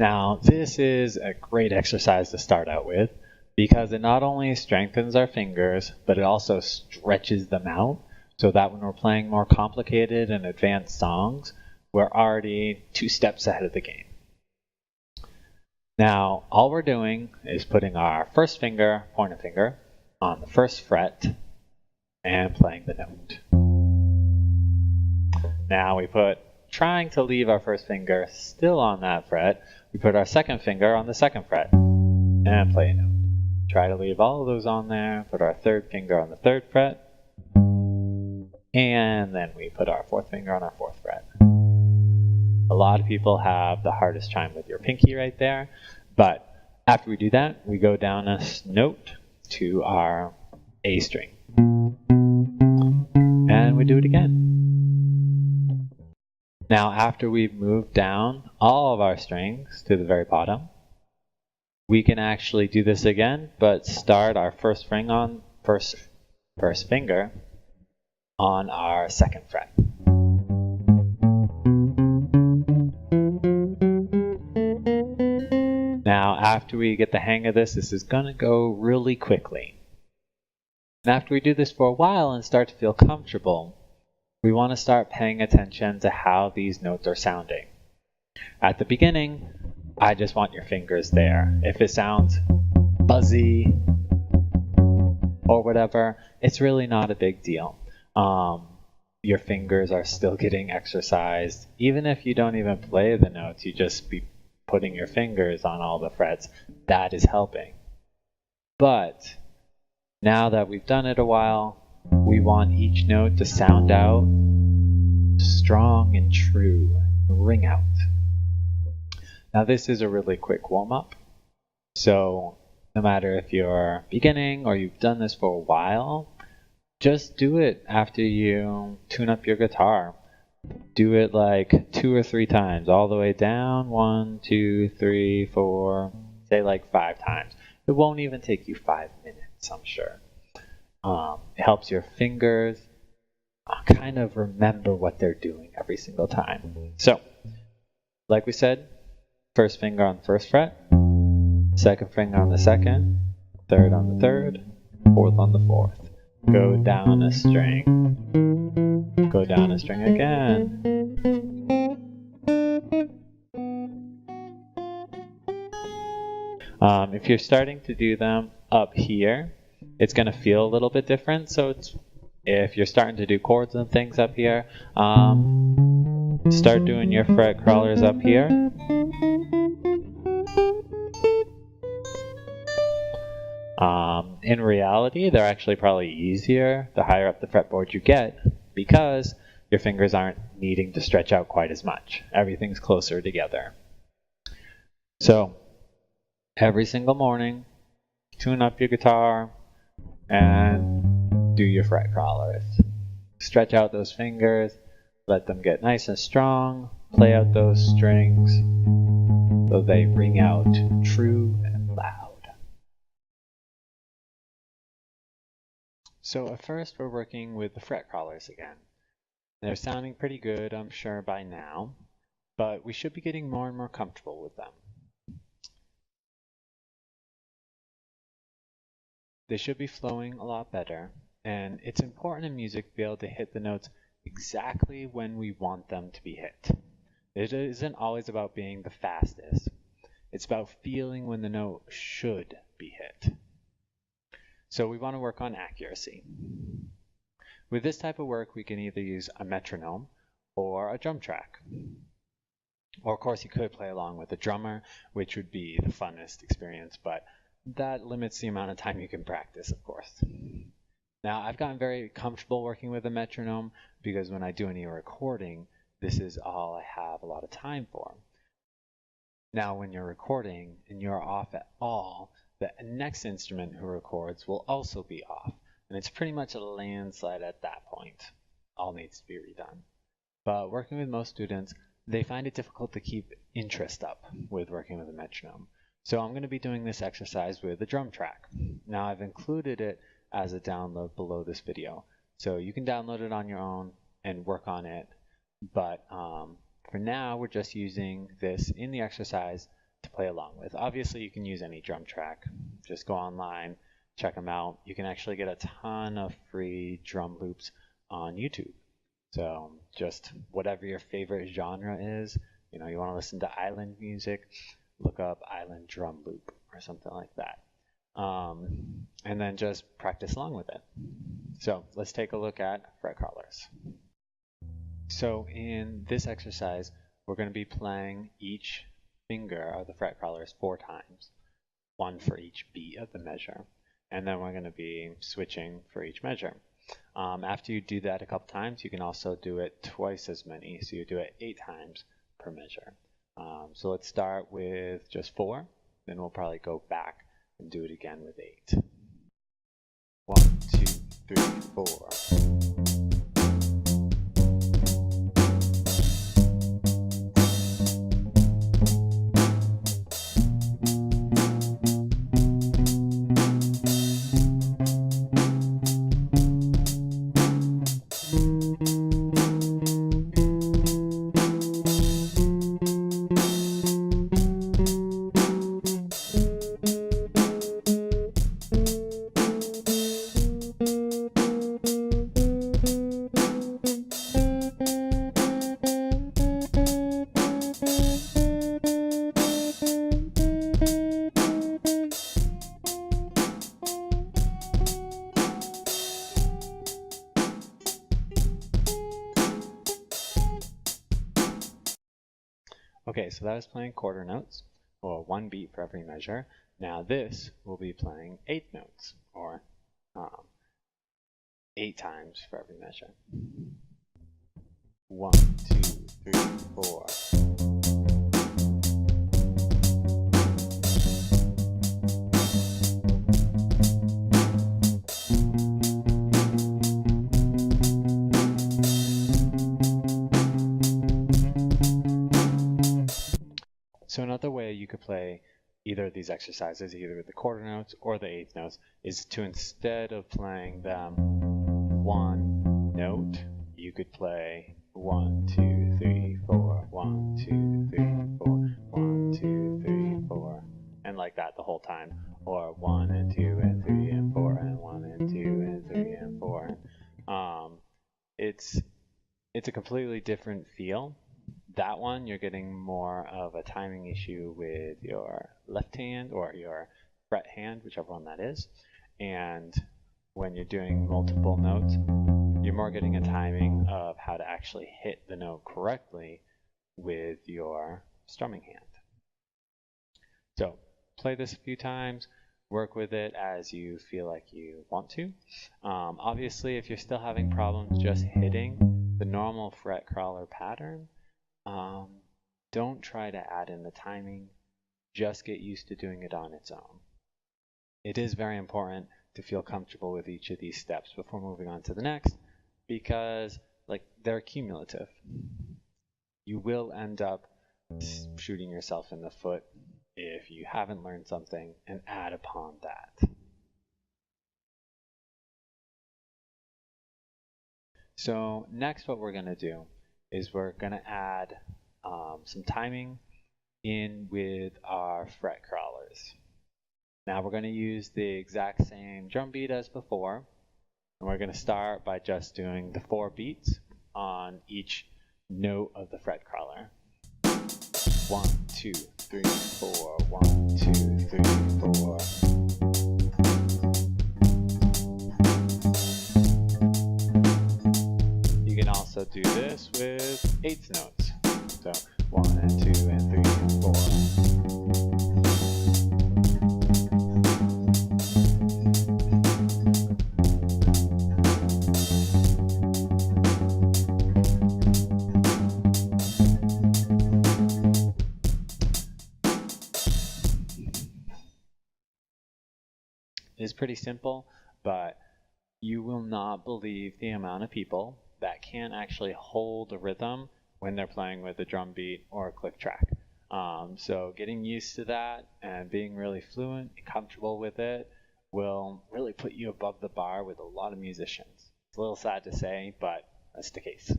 Now, this is a great exercise to start out with because it not only strengthens our fingers, but it also stretches them out so that when we're playing more complicated and advanced songs, we're already 2 steps ahead of the game. Now, all we're doing is putting our first finger, pointer finger, on the first fret and playing the note. Now trying to leave our first finger still on that fret, we put our second finger on the second fret and play a note. Try to leave all of those on there, put our third finger on the third fret, and then we put our fourth finger on our fourth fret. A lot of people have the hardest time with your pinky right there, but after we do that, we go down a note to our A string. And we do it again. Now, after we've moved down all of our strings to the very bottom, we can actually do this again, but start our first finger on our second fret. Now, after we get the hang of this is going to go really quickly. And after we do this for a while and start to feel comfortable, we want to start paying attention to how these notes are sounding. At the beginning, I just want your fingers there. If it sounds buzzy or whatever, it's really not a big deal. Your fingers are still getting exercised. Even if you don't even play the notes, you just be putting your fingers on all the frets. That is helping. But now that we've done it a while, we want each note to sound out strong and true, and ring out. Now this is a really quick warm-up, so no matter if you're beginning or you've done this for a while, just do it after you tune up your guitar. Do it like 2 or 3 times, all the way down, 1, 2, 3, 4, say like 5 times. It won't even take you 5 minutes, I'm sure. It helps your fingers kind of remember what they're doing every single time. So, like we said, first finger on the first fret, second finger on the second, third on the third, fourth on the fourth. Go down a string. Go down a string again. If you're starting to do them up here, it's going to feel a little bit different. So if you're starting to do chords and things up here, start doing your fret crawlers up here. In reality, they're actually probably easier the higher up the fretboard you get because your fingers aren't needing to stretch out quite as much. Everything's closer together. So, every single morning, tune up your guitar and do your fret crawlers. Stretch out those fingers, let them get nice and strong, play out those strings so they ring out true and loud. So at first we're working with the fret crawlers again. They're sounding pretty good, I'm sure, by now, but we should be getting more and more comfortable with them. They should be flowing a lot better, and it's important in music to be able to hit the notes exactly when we want them to be hit. It isn't always about being the fastest. It's about feeling when the note should be hit. So we want to work on accuracy. With this type of work, we can either use a metronome or a drum track. Or of course you could play along with a drummer, which would be the funnest experience, but that limits the amount of time you can practice, of course. Now, I've gotten very comfortable working with a metronome because when I do any recording, this is all I have a lot of time for. Now, when you're recording and you're off at all, the next instrument who records will also be off, and it's pretty much a landslide at that point. All needs to be redone. But working with most students, they find it difficult to keep interest up with working with a metronome. So I'm going to be doing this exercise with a drum track. Now I've included it as a download below this video, so you can download it on your own and work on it. But for now, we're just using this in the exercise play along with. Obviously, you can use any drum track. Just go online, check them out. You can actually get a ton of free drum loops on YouTube. So just whatever your favorite genre is, you want to listen to island music, look up island drum loop or something like that. And then just practice along with it. So let's take a look at fret crawlers. So in this exercise, we're going to be playing each finger of the fret crawlers 4 times, 1 for each beat of the measure. And then we're going to be switching for each measure. After you do that a couple times, you can also do it twice as many. So you do it 8 times per measure. So let's start with just 4. Then we'll probably go back and do it again with 8. 1, 2, 3, 4. Okay, so that was playing quarter notes, or 1 beat for every measure. Now this will be playing 8 notes, or 8 times for every measure. 1, 2, 3, 4. So another way you could play either of these exercises, either with the quarter notes or the 8th notes, is to, instead of playing them 1 note, you could play 1, 2, 3, 4, 1, 2, 3, 4, 1, 2, 3, 4, and like that the whole time. Or 1 and 2 and 3 and 4 and 1 and 2 and 3 and 4. It's a completely different feel. That one, you're getting more of a timing issue with your left hand or your fret hand, whichever one that is. And when you're doing multiple notes, you're more getting a timing of how to actually hit the note correctly with your strumming hand. So play this a few times, work with it as you feel like you want to. Obviously, if you're still having problems just hitting the normal fret crawler pattern, don't try to add in the timing, just get used to doing it on its own. It is very important to feel comfortable with each of these steps before moving on to the next, because they're cumulative. You will end up shooting yourself in the foot if you haven't learned something and add upon that. So next what we're going to do is we're going to add some timing in with our fret crawlers. Now we're going to use the exact same drum beat as before, and we're going to start by just doing the 4 beats on each note of the fret crawler. 1, 2, 3, 4, 1, 2, 3, 4. You can also do this with 8th notes. So 1 and 2 and 3 and 4. It's pretty simple, but you will not believe the amount of people that can't actually hold a rhythm when they're playing with a drum beat or a click track. So getting used to that and being really fluent and comfortable with it will really put you above the bar with a lot of musicians. It's a little sad to say, but that's the case.